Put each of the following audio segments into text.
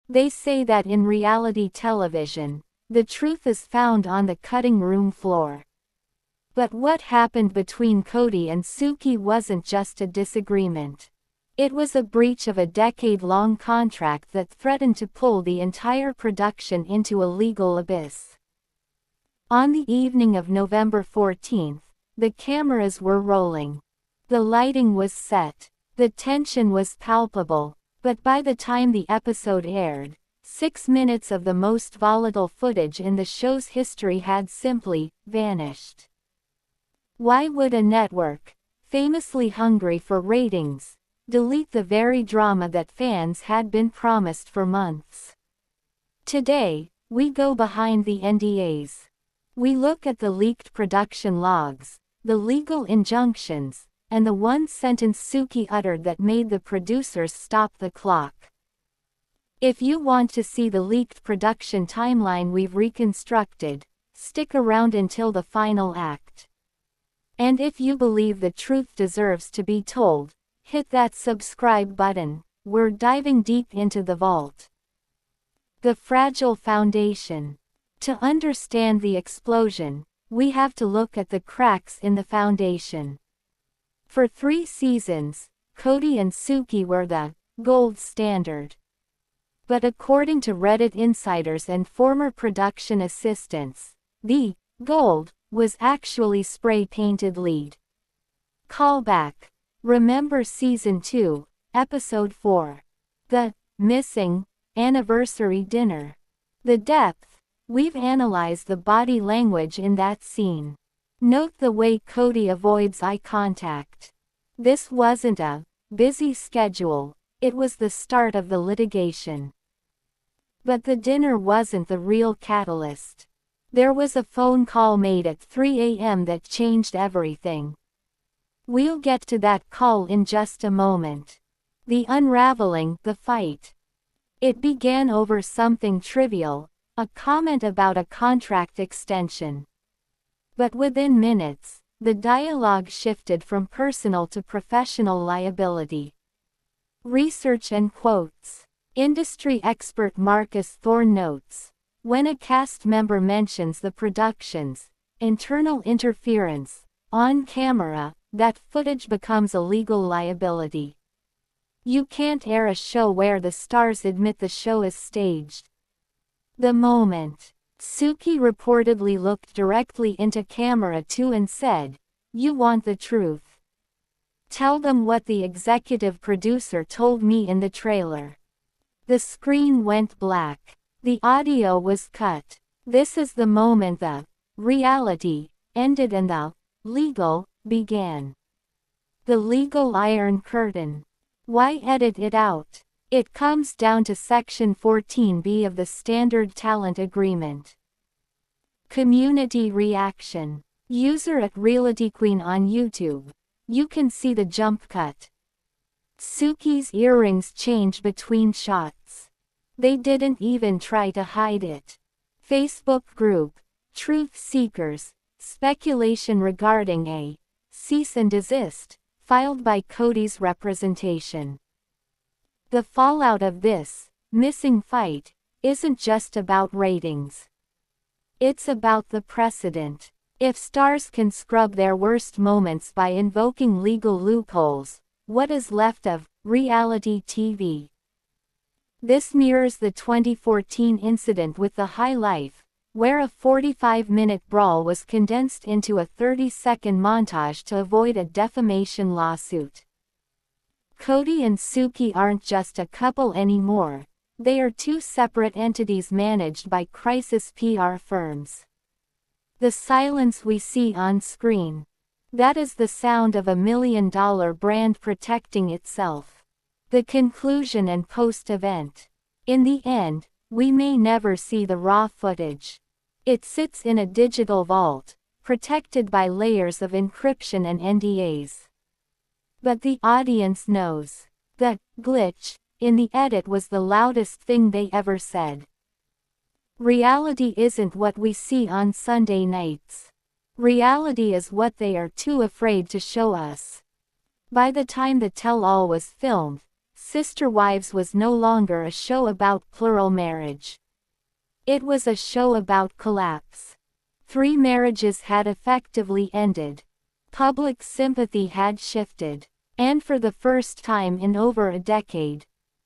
They say that in reality television, the truth is found on the cutting room floor. But what happened between Kody and Suki wasn't just a disagreement. It was a breach of a decade-long contract that threatened to pull the entire production into a legal abyss. On the evening of November 14th, the cameras were rolling. The lighting was set. The tension was palpable, but by the time the episode aired, 6 minutes of the most volatile footage in the show's history had simply vanished. Why would a network, famously hungry for ratings, delete the very drama that fans had been promised for months? Today, we go behind the NDAs. We look at the leaked production logs, the legal injunctions, and the one sentence Suki uttered that made the producers stop the clock. If you want to see the leaked production timeline we've reconstructed, stick around until the final act. And if you believe the truth deserves to be told, hit that subscribe button. We're diving deep into the vault. The fragile foundation. To understand the explosion, we have to look at the cracks in the foundation. For 3 seasons, Kody and Suki were the gold standard. But according to Reddit insiders and former production assistants, the gold was actually spray-painted lead. Callback. Remember Season 2, Episode 4. The missing anniversary dinner. The depth. We've analyzed the body language in that scene. Note the way Kody avoids eye contact. This wasn't a busy schedule, it was the start of the litigation. But the dinner wasn't the real catalyst. There was a phone call made at 3 a.m. that changed everything. We'll get to that call in just a moment. The unraveling, the fight. It began over something trivial, a comment about a contract extension. But within minutes, the dialogue shifted from personal to professional liability. Research and quotes. Industry expert Marcus Thorne notes, when a cast member mentions the production's internal interference on camera, that footage becomes a legal liability. You can't air a show where the stars admit the show is staged. The moment Suki reportedly looked directly into camera 2 and said, "You want the truth? Tell them what the executive producer told me in the trailer." The screen went black. The audio was cut. This is the moment the reality ended and the legal began. The legal Iron Curtain. Why edit it out? It comes down to Section 14B of the Standard Talent Agreement. Community reaction. User at RealityQueen on YouTube. You can see the jump cut. Suki's earrings change between shots. They didn't even try to hide it. Facebook group, Truth Seekers, speculation regarding a cease and desist, filed by Kody's representation. The fallout of this missing fight isn't just about ratings. It's about the precedent. If stars can scrub their worst moments by invoking legal loopholes, what is left of reality TV? This mirrors the 2014 incident with The High Life, where a 45-minute brawl was condensed into a 30-second montage to avoid a defamation lawsuit. Kody and Suki aren't just a couple anymore, they are 2 separate entities managed by crisis PR firms. The silence we see on screen. That is the sound of $1 million brand protecting itself. The conclusion and post-event. In the end, we may never see the raw footage. It sits in a digital vault, protected by layers of encryption and NDAs. But the audience knows. The glitch in the edit was the loudest thing they ever said. Reality isn't what we see on Sunday nights. Reality is what they are too afraid to show us. By the time the tell-all was filmed, Sister Wives was no longer a show about plural marriage. It was a show about collapse. 3 marriages had effectively ended. Public sympathy had shifted. And for the first time in over a decade,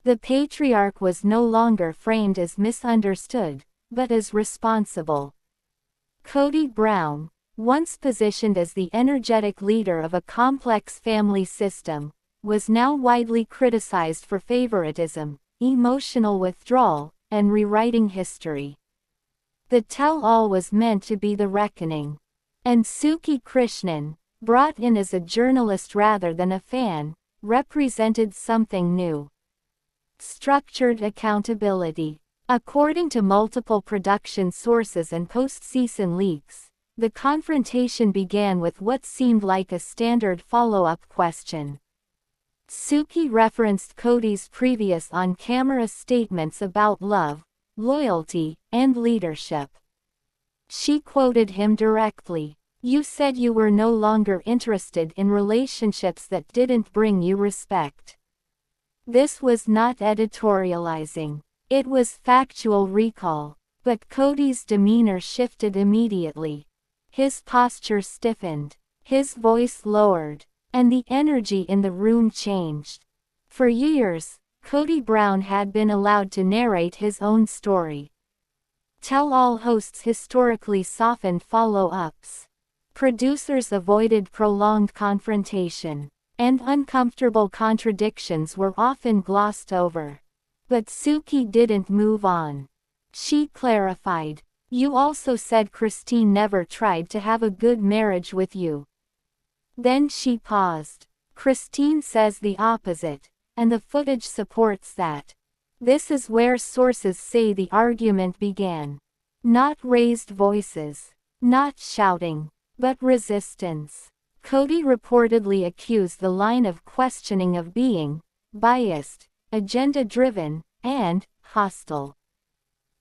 the patriarch was no longer framed as misunderstood, but as responsible. Kody Brown, once positioned as the energetic leader of a complex family system, was now widely criticized for favoritism, emotional withdrawal, and rewriting history. The tell-all was meant to be the reckoning. And Suki Krishnan, brought in as a journalist rather than a fan, represented something new. Structured accountability. According to multiple production sources and post-season leaks, the confrontation began with what seemed like a standard follow-up question. Suki referenced Kody's previous on-camera statements about love, loyalty, and leadership. She quoted him directly. "You said you were no longer interested in relationships that didn't bring you respect." This was not editorializing. It was factual recall. But Kody's demeanor shifted immediately. His posture stiffened. His voice lowered. And the energy in the room changed. For years, Kody Brown had been allowed to narrate his own story. Tell-all hosts historically softened follow-ups. Producers avoided prolonged confrontation. And uncomfortable contradictions were often glossed over. But Suki didn't move on. She clarified. "You also said Christine never tried to have a good marriage with you." Then she paused. "Christine says the opposite, and the footage supports that." This is where sources say the argument began. Not raised voices. Not shouting. But resistance. Kody reportedly accused the line of questioning of being biased, agenda-driven, and hostile.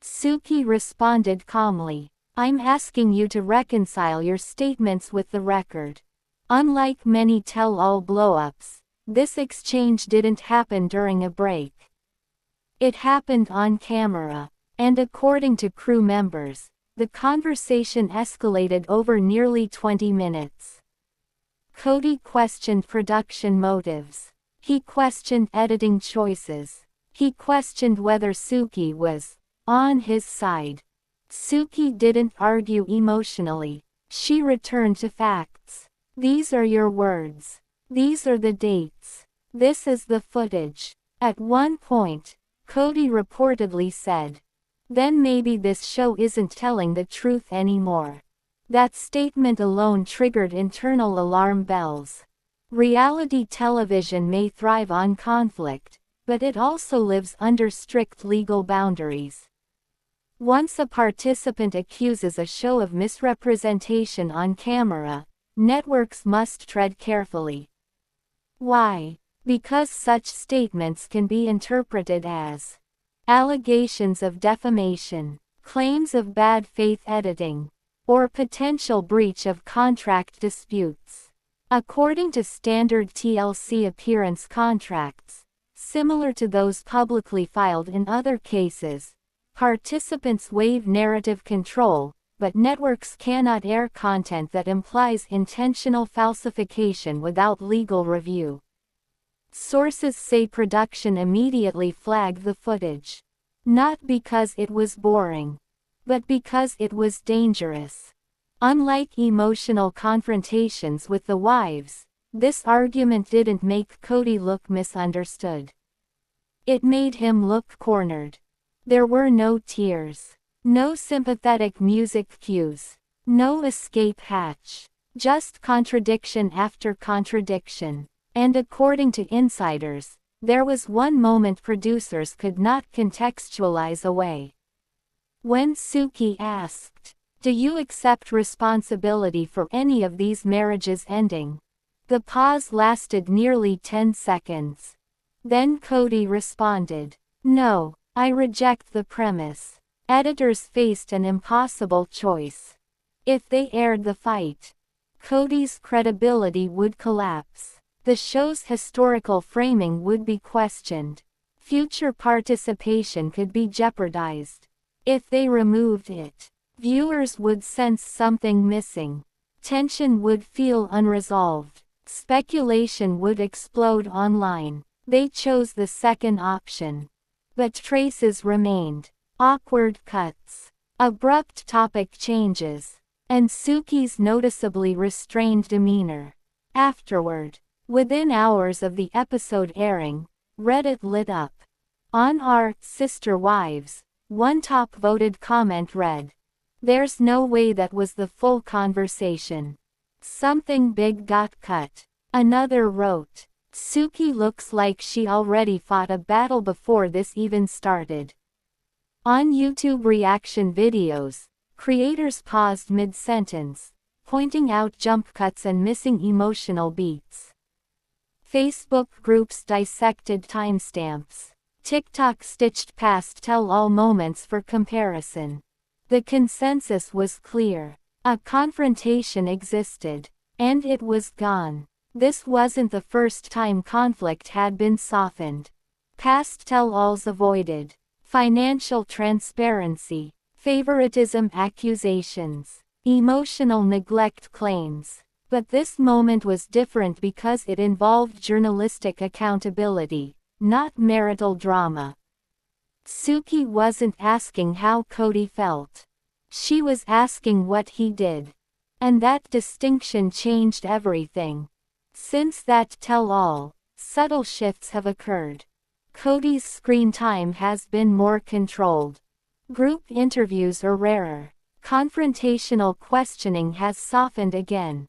Suki responded calmly. "I'm asking you to reconcile your statements with the record." Unlike many tell-all blow-ups, this exchange didn't happen during a break. It happened on camera. And according to crew members, the conversation escalated over nearly 20 minutes. Kody questioned production motives. He questioned editing choices. He questioned whether Suki was on his side. Suki didn't argue emotionally. She returned to facts. "These are your words. These are the dates. This is the footage." At one point, Kody reportedly said, "Then maybe this show isn't telling the truth anymore." That statement alone triggered internal alarm bells. Reality television may thrive on conflict, but it also lives under strict legal boundaries. Once a participant accuses a show of misrepresentation on camera, networks must tread carefully. Why? Because such statements can be interpreted as allegations of defamation, claims of bad faith editing, or potential breach of contract disputes. According to standard TLC appearance contracts, similar to those publicly filed in other cases, participants waive narrative control, but networks cannot air content that implies intentional falsification without legal review. Sources say production immediately flagged the footage. Not because it was boring, but because it was dangerous. Unlike emotional confrontations with the wives, this argument didn't make Kody look misunderstood. It made him look cornered. There were no tears. No sympathetic music cues. No escape hatch. Just contradiction after contradiction. And according to insiders, there was one moment producers could not contextualize away. When Suki asked, "Do you accept responsibility for any of these marriages ending?" The pause lasted nearly 10 seconds. Then Kody responded, "No, I reject the premise." Editors faced an impossible choice. If they aired the fight, Kody's credibility would collapse. The show's historical framing would be questioned. Future participation could be jeopardized. If they removed it, viewers would sense something missing. Tension would feel unresolved. Speculation would explode online. They chose the second option. But traces remained. Awkward cuts. Abrupt topic changes. And Suki's noticeably restrained demeanor. Afterward, within hours of the episode airing, Reddit lit up. On our Sister Wives, one top-voted comment read, "There's no way that was the full conversation. Something big got cut." Another wrote, "Suki looks like she already fought a battle before this even started." On YouTube reaction videos, creators paused mid-sentence, pointing out jump cuts and missing emotional beats. Facebook groups dissected timestamps. TikTok stitched past tell-all moments for comparison. The consensus was clear. A confrontation existed. And it was gone. This wasn't the first time conflict had been softened. Past tell-alls avoided. Financial transparency. Favoritism accusations. Emotional neglect claims. But this moment was different because it involved journalistic accountability, not marital drama. Suki wasn't asking how Kody felt. She was asking what he did. And that distinction changed everything. Since that tell-all, subtle shifts have occurred. Kody's screen time has been more controlled. Group interviews are rarer. Confrontational questioning has softened again.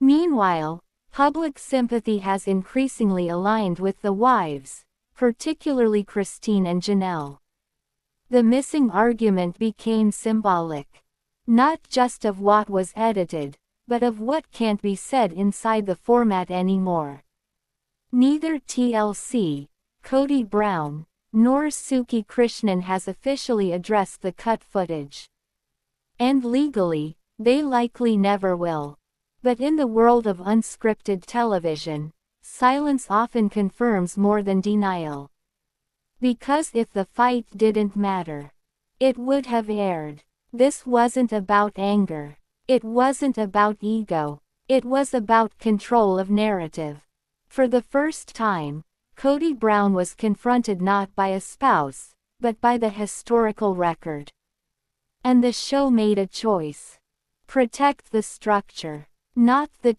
Meanwhile, public sympathy has increasingly aligned with the wives, particularly Christine and Janelle. The missing argument became symbolic. Not just of what was edited, but of what can't be said inside the format anymore. Neither TLC, Kody Brown, nor Suki Krishnan has officially addressed the cut footage. And legally, they likely never will. But in the world of unscripted television, silence often confirms more than denial. Because if the fight didn't matter, it would have aired. This wasn't about anger. It wasn't about ego. It was about control of narrative. For the first time, Kody Brown was confronted not by a spouse, but by the historical record. And the show made a choice. Protect the structure, not the